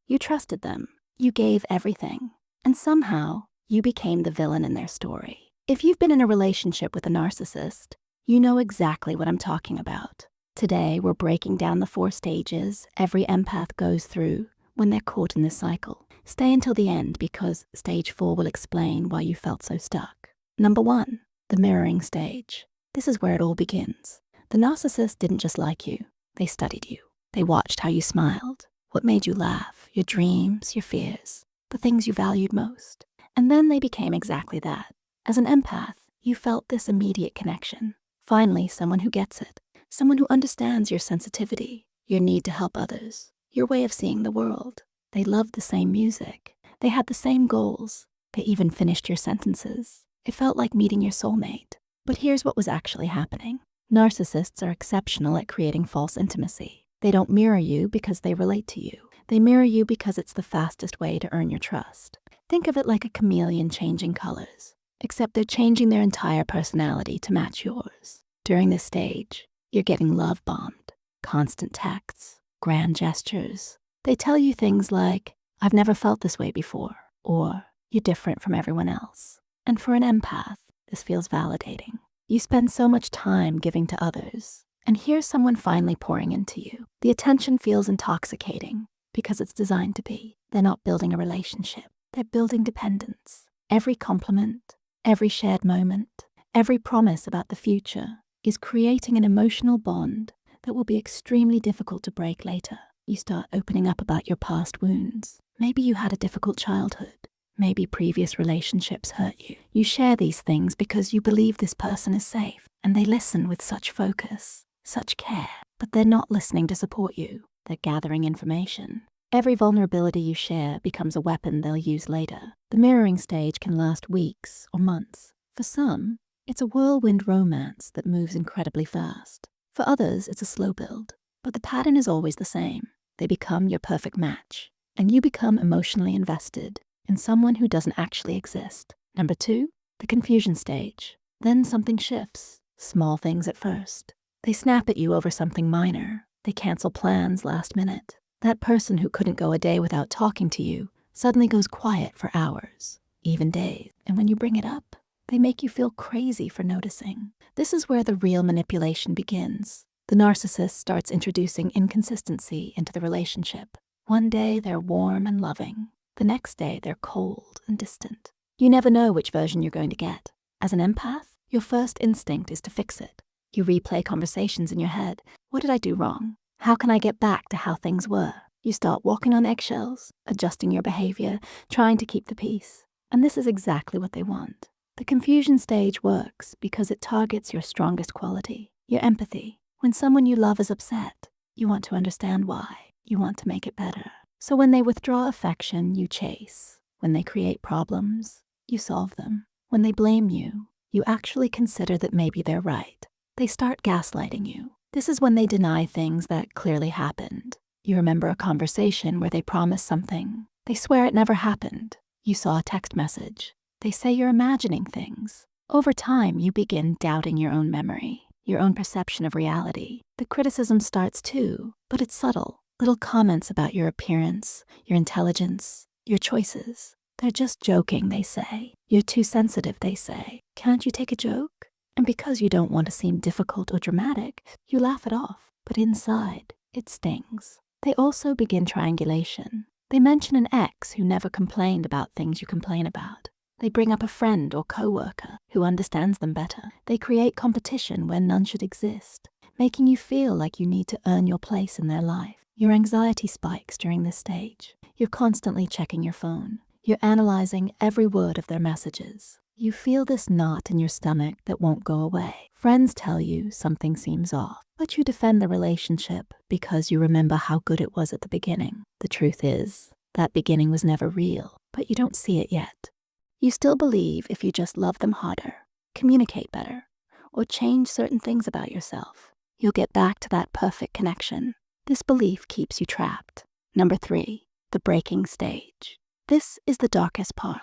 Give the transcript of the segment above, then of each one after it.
You trusted them. You gave everything. And somehow, you became the villain in their story. If you've been in a relationship with a narcissist, you know exactly what I'm talking about. Today, we're breaking down the 4 stages every empath goes through when they're caught in this cycle. Stay until the end because stage 4 will explain why you felt so stuck. Number 1, the mirroring stage. This is where it all begins. The narcissist didn't just like you. They studied you. They watched how you smiled, what made you laugh, your dreams, your fears, the things you valued most. And then they became exactly that. As an empath, you felt this immediate connection. Finally, someone who gets it. Someone who understands your sensitivity, your need to help others, your way of seeing the world. They loved the same music. They had the same goals. They even finished your sentences. It felt like meeting your soulmate. But here's what was actually happening. Narcissists are exceptional at creating false intimacy. They don't mirror you because they relate to you. They mirror you because it's the fastest way to earn your trust. Think of it like a chameleon changing colors, except they're changing their entire personality to match yours. During this stage, you're getting love bombed, constant texts, grand gestures. They tell you things like, "I've never felt this way before," or "You're different from everyone else." And for an empath, this feels validating. You spend so much time giving to others, and here's someone finally pouring into you. The attention feels intoxicating because it's designed to be. They're not building a relationship. They're building dependence. Every compliment, every shared moment, every promise about the future is creating an emotional bond that will be extremely difficult to break later. You start opening up about your past wounds. Maybe you had a difficult childhood. Maybe previous relationships hurt you. You share these things because you believe this person is safe, and they listen with such focus, such care. But they're not listening to support you. They're gathering information. Every vulnerability you share becomes a weapon they'll use later. The mirroring stage can last weeks or months. For some, it's a whirlwind romance that moves incredibly fast. For others, it's a slow build. But the pattern is always the same. They become your perfect match, and you become emotionally invested in someone who doesn't actually exist. Number 2, the confusion stage. Then something shifts. Small things at first. They snap at you over something minor. They cancel plans last minute. That person who couldn't go a day without talking to you suddenly goes quiet for hours, even days. And when you bring it up, they make you feel crazy for noticing. This is where the real manipulation begins. The narcissist starts introducing inconsistency into the relationship. One day they're warm and loving. The next day they're cold and distant. You never know which version you're going to get. As an empath, your first instinct is to fix it. You replay conversations in your head. What did I do wrong? How can I get back to how things were? You start walking on eggshells, adjusting your behavior, trying to keep the peace. And this is exactly what they want. The confusion stage works because it targets your strongest quality, your empathy. When someone you love is upset, you want to understand why. You want to make it better. So when they withdraw affection, you chase. When they create problems, you solve them. When they blame you, you actually consider that maybe they're right. They start gaslighting you. This is when they deny things that clearly happened. You remember a conversation where they promised something. They swear it never happened. You saw a text message. They say you're imagining things. Over time, you begin doubting your own memory, your own perception of reality. The criticism starts too, but it's subtle. Little comments about your appearance, your intelligence, your choices. They're just joking, they say. You're too sensitive, they say. Can't you take a joke? And because you don't want to seem difficult or dramatic, you laugh it off. But inside, it stings. They also begin triangulation. They mention an ex who never complained about things you complain about. They bring up a friend or coworker who understands them better. They create competition where none should exist, making you feel like you need to earn your place in their life. Your anxiety spikes during this stage. You're constantly checking your phone. You're analyzing every word of their messages. You feel this knot in your stomach that won't go away. Friends tell you something seems off, but you defend the relationship because you remember how good it was at the beginning. The truth is, that beginning was never real, but you don't see it yet. You still believe if you just love them harder, communicate better, or change certain things about yourself, you'll get back to that perfect connection. This belief keeps you trapped. Number 3, the breaking stage. This is the darkest part.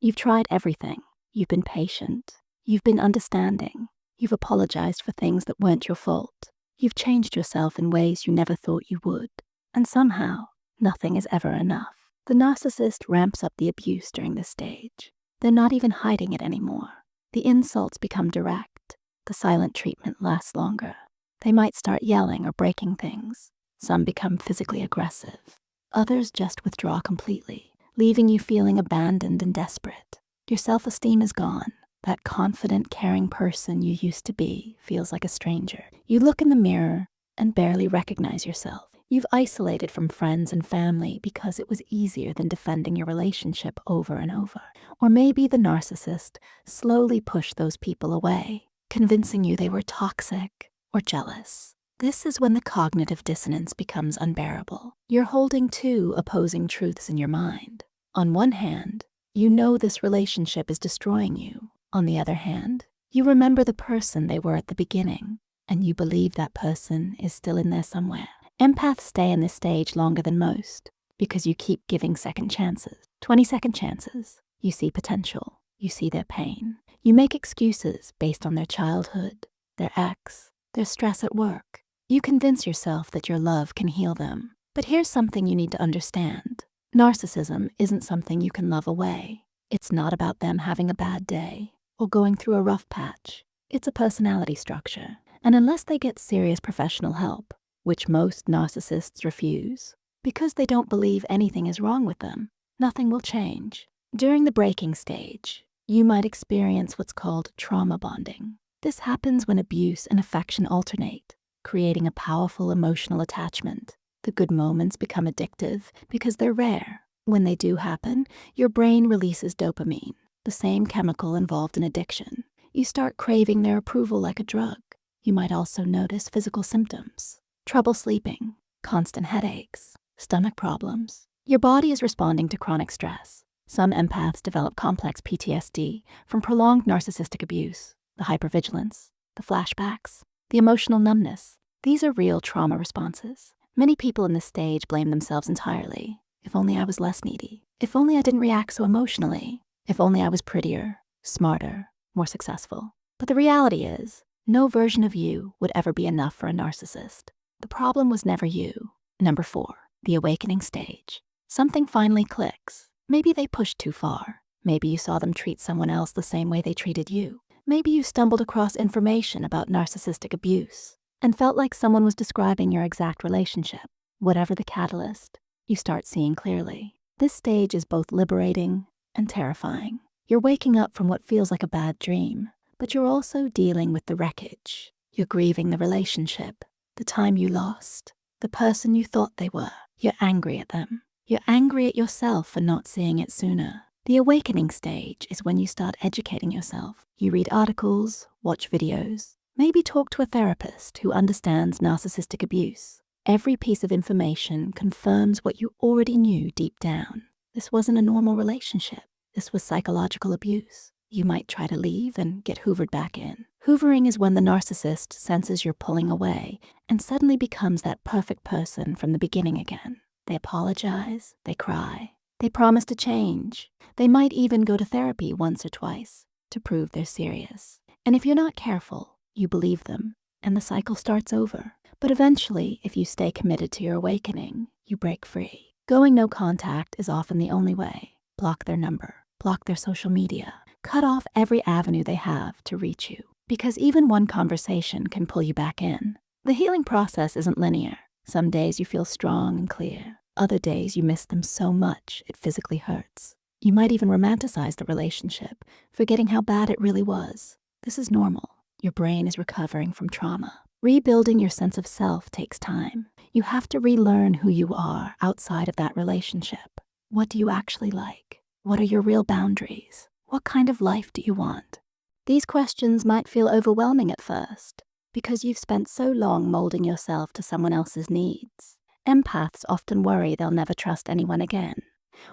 You've tried everything. You've been patient. You've been understanding. You've apologized for things that weren't your fault. You've changed yourself in ways you never thought you would. And somehow, Nothing is ever enough. The narcissist ramps up the abuse during this stage. They're not even hiding it anymore. The insults become direct. The silent treatment lasts longer. They might start yelling or breaking things. Some become physically aggressive. Others just withdraw completely, leaving you feeling abandoned and desperate. Your self-esteem is gone. That confident, caring person you used to be feels like a stranger. You look in the mirror and barely recognize yourself. You've isolated from friends and family because it was easier than defending your relationship over and over. Or maybe the narcissist slowly pushed those people away, convincing you they were toxic or jealous. This is when the cognitive dissonance becomes unbearable. You're holding two opposing truths in your mind. On one hand, you know this relationship is destroying you. On the other hand, you remember the person they were at the beginning, and you believe that person is still in there somewhere. Empaths stay in this stage longer than most because you keep giving second chances, 20-second chances. You see potential. You see their pain. You make excuses based on their childhood, their ex, their stress at work. You convince yourself that your love can heal them. But here's something you need to understand. Narcissism isn't something you can love away. It's not about them having a bad day or going through a rough patch. It's a personality structure. And unless they get serious professional help, which most narcissists refuse, because they don't believe anything is wrong with them, nothing will change. During the breaking stage, you might experience what's called trauma bonding. This happens when abuse and affection alternate, creating a powerful emotional attachment. The good moments become addictive because they're rare. When they do happen, your brain releases dopamine, the same chemical involved in addiction. You start craving their approval like a drug. You might also notice physical symptoms. Trouble sleeping, constant headaches, stomach problems. Your body is responding to chronic stress. Some empaths develop complex PTSD from prolonged narcissistic abuse, the hypervigilance, the flashbacks, the emotional numbness. These are real trauma responses. Many people in this stage blame themselves entirely. If only I was less needy. If only I didn't react so emotionally. If only I was prettier, smarter, more successful. But the reality is, no version of you would ever be enough for a narcissist. The problem was never you. Number 4, the awakening stage. Something finally clicks. Maybe they pushed too far. Maybe you saw them treat someone else the same way they treated you. Maybe you stumbled across information about narcissistic abuse and felt like someone was describing your exact relationship. Whatever the catalyst, you start seeing clearly. This stage is both liberating and terrifying. You're waking up from what feels like a bad dream, but you're also dealing with the wreckage. You're grieving the relationship, the time you lost, the person you thought they were. You're angry at them. You're angry at yourself for not seeing it sooner. The awakening stage is when you start educating yourself. You read articles, watch videos, maybe talk to a therapist who understands narcissistic abuse. Every piece of information confirms what you already knew deep down. This wasn't a normal relationship. This was psychological abuse. You might try to leave and get hoovered back in. Hoovering is when the narcissist senses you're pulling away and suddenly becomes that perfect person from the beginning again. They apologize, they cry, they promise to change. They might even go to therapy once or twice to prove they're serious. And if you're not careful, you believe them, and the cycle starts over. But eventually, if you stay committed to your awakening, you break free. Going no contact is often the only way. Block their number, block their social media, cut off every avenue they have to reach you. Because even one conversation can pull you back in. The healing process isn't linear. Some days you feel strong and clear. Other days you miss them so much it physically hurts. You might even romanticize the relationship, forgetting how bad it really was. This is normal. Your brain is recovering from trauma. Rebuilding your sense of self takes time. You have to relearn who you are outside of that relationship. What do you actually like? What are your real boundaries? What kind of life do you want? These questions might feel overwhelming at first because you've spent so long molding yourself to someone else's needs. Empaths often worry they'll never trust anyone again,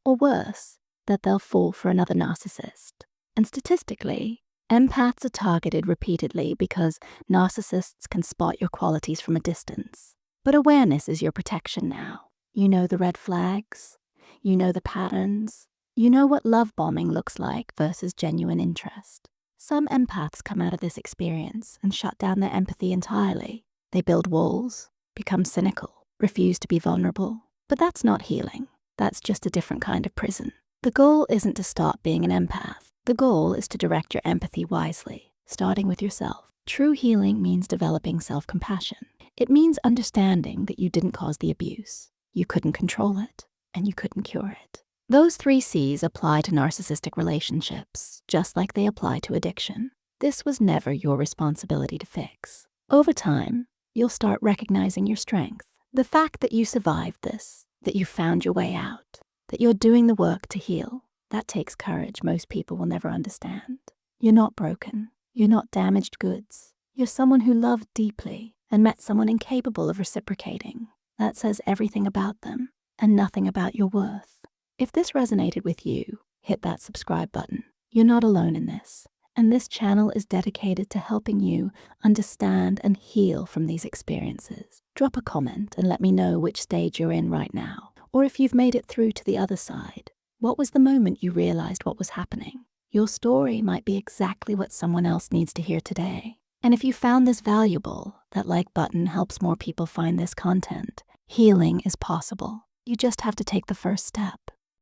or worse, that they'll fall for another narcissist. And statistically, empaths are targeted repeatedly because narcissists can spot your qualities from a distance. But awareness is your protection now. You know the red flags, you know the patterns, you know what love bombing looks like versus genuine interest. Some empaths come out of this experience and shut down their empathy entirely. They build walls, become cynical, refuse to be vulnerable. But that's not healing. That's just a different kind of prison. The goal isn't to stop being an empath. The goal is to direct your empathy wisely, starting with yourself. True healing means developing self-compassion. It means understanding that you didn't cause the abuse, you couldn't control it, and you couldn't cure it. Those 3 C's apply to narcissistic relationships, just like they apply to addiction. This was never your responsibility to fix. Over time, you'll start recognizing your strength. The fact that you survived this, that you found your way out, that you're doing the work to heal, that takes courage most people will never understand. You're not broken. You're not damaged goods. You're someone who loved deeply and met someone incapable of reciprocating. That says everything about them and nothing about your worth. If this resonated with you, hit that subscribe button. You're not alone in this, and this channel is dedicated to helping you understand and heal from these experiences. Drop a comment and let me know which stage you're in right now, or if you've made it through to the other side. What was the moment you realized what was happening? Your story might be exactly what someone else needs to hear today. And if you found this valuable, that like button helps more people find this content. Healing is possible. You just have to take the first step.